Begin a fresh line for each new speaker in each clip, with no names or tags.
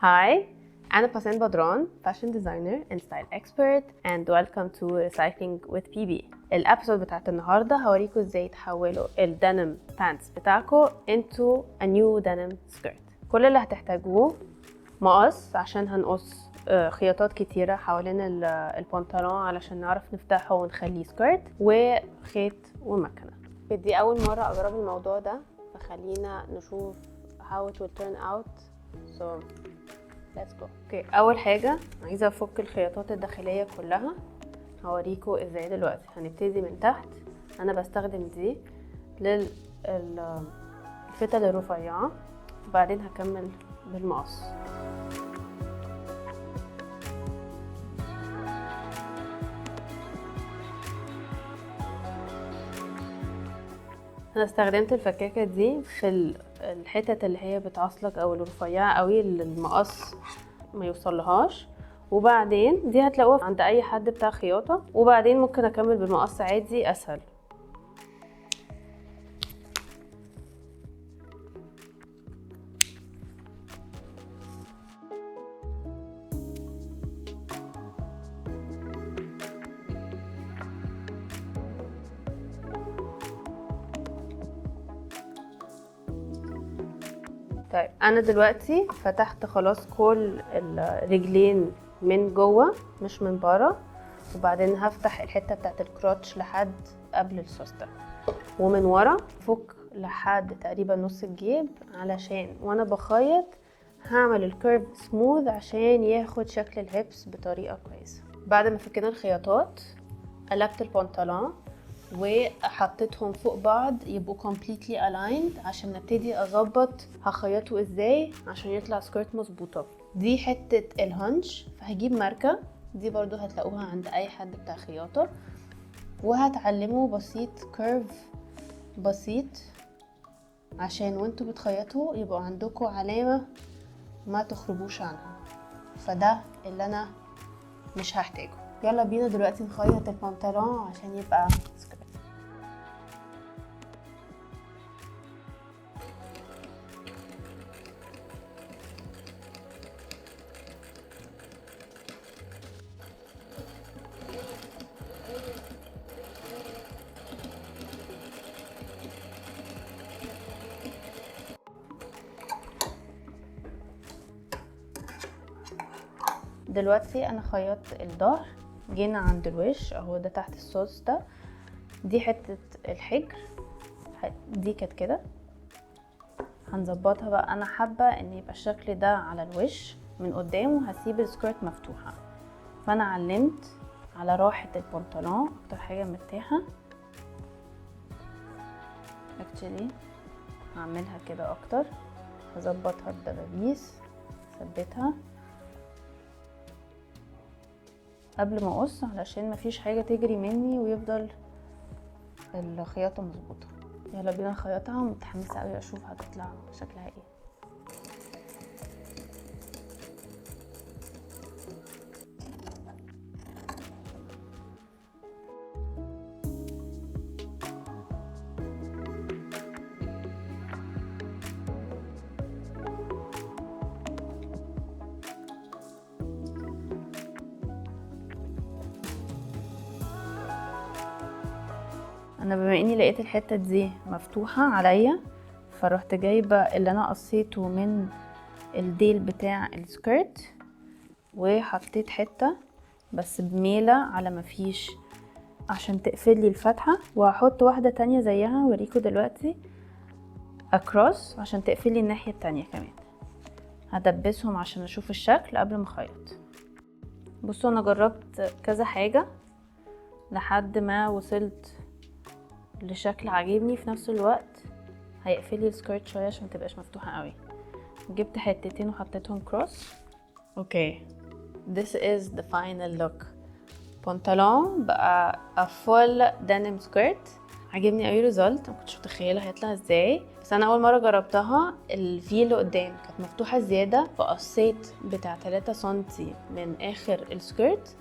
Hi, أنا باسين بدران, fashion designer and style expert, and welcome to Recycling with PB. الابيسود بتاعت النهارده هوريكم ازاي تحولوا الدنم pants بتاعكم into a new denim skirt. كل اللي هتحتاجوه مقص عشان هنقص خياطات كتيرة حوالين البنطلون علشان نعرف نفتحه ونخليه سكيرت, وخيط ومكنة. دي أول مرة أجرب الموضوع ده, فخلينا نشوف how it will turn out. So let's go. اوكي, اول حاجه عايزه افك الخياطات الداخليه كلها. هوريكم ازاي دلوقتي. هنبتدي من تحت. انا بستخدم دي للفتل الرفيعه, وبعدين هكمل بالمقص. انا استخدمت الفكاكه دي في الحتت اللي هي بتعصلك او الرفيعه قوي اللي المقص ما يوصلهاش, وبعدين دي هتلاقوها عند اي حد بتاع خياطه, وبعدين ممكن اكمل بالمقص عادي اسهل. طيب انا دلوقتي فتحت خلاص كل الرجلين من جوه مش من بره, وبعدين هفتح الحته بتاعت الكروتش لحد قبل السوسته, ومن ورا فك لحد تقريبا نص الجيب, علشان وانا بخيط هعمل الكيرف سموث عشان ياخد شكل الهيبس بطريقه كويسه. بعد ما فكينا الخياطات قلبت البنطلون وحطيتهم فوق بعض يبقوا completely aligned عشان نبتدي اظبط هخيطه ازاي عشان يطلع سكيرت مظبوطه. دي حته الهنش, فهجيب ماركه دي برضو هتلاقوها عند اي حد بتاع خياطه, وهتعلمه بسيط كيرف بسيط عشان وانتوا بتخيطوا يبقوا عندكم علامه ما تخرجوش عنها, فده اللي انا مش هحتاجه. يلا بينا دلوقتي نخيط البنطلون عشان يبقى سكيرت. دلوقتي انا خيطت الظهر, جينا عند الوش اهو ده تحت الصوص ده, دي حته الحجر دي كانت كده, هنظبطها بقى. انا حابه ان يبقى الشكل ده على الوش من قدام, وهسيب السكيرت مفتوحه, فانا علمت على راحه البنطلون اكتر حاجه مرتاحه. اكتشلي هعملها كده اكتر, هظبطها الدبابيس, ثبتها قبل ما اقص علشان مفيش حاجه تجري مني ويفضل الخياطه مظبوطه. يلا بينا نخيطها, متحمسه قوي اشوف هتطلع شكلها ايه. انا بما اني لقيت الحته دي مفتوحه عليا, فروحت جايبه اللي انا قصيته من الديل بتاع السكيرت وحطيت حته بس بميله على ما فيش عشان تقفل لي الفتحه, وهحط واحده تانية زيها اوريكم دلوقتي اكروس عشان تقفل لي الناحيه التانية كمان. هدبسهم عشان اشوف الشكل قبل ما اخيط. بصوا انا جربت كذا حاجه لحد ما وصلت لشكل عاجبني, في نفس الوقت هيقفل لي السكيرت شويه عشان متبقاش مفتوحه قوي. جبت حتتين وحطيتهم كروس. اوكي, this is the final look. بنطلون بقى a full denim skirt. عجبني قوي ريزلت, ما كنتش متخيله هيطلع ازاي, بس انا اول مره جربتها الفي اللي قدام كانت مفتوحه زياده, فقصيت بتاع 3 سنتي من اخر السكيرت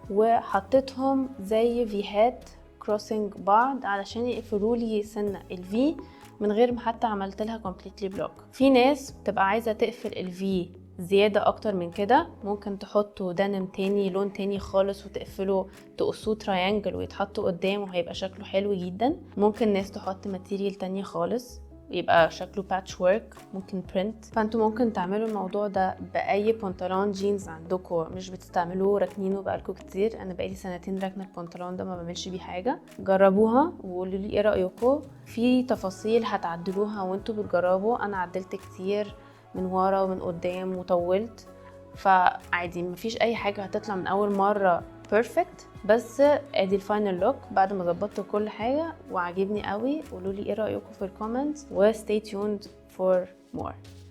وحطيتهم زي فيهات كروسنج بعض علشان يقفلوا لي سنه الفي من غير ما حتى عملت لها كومبليتلي بلوك. في ناس بتبقى عايزه تقفل الفي زيادة اكتر من كده ممكن تحطوا دنم تاني لون تاني خالص وتقفلوا تقصوه تراينجل ويتحطوا قدام وهيبقى شكله حلو جدا. ممكن ناس تحط ماتيريال تانية خالص يبقى شكله باتش ورك، ممكن برنت. فانتوا ممكن تعملوا الموضوع ده باي بنطلون جينز عندكم مش بتستعملوه راكنينه بقالكم كتير. انا بقالي سنتين راكنه البنطلون ده ما بعملش بيه حاجه. جربوها وقولوا لي ايه رايكم. في تفاصيل هتعدلوها وانتوا بتجربوا، انا عدلت كتير من ورا ومن قدام وطولت، فعادي مفيش اي حاجه هتطلع من اول مره بيرفكت. بس ادي الفاينل لوك بعد ما ظبطت كل حاجه وعجبني قوي. قولوا لي ايه رايكم في الكومنتس و stay tuned for more.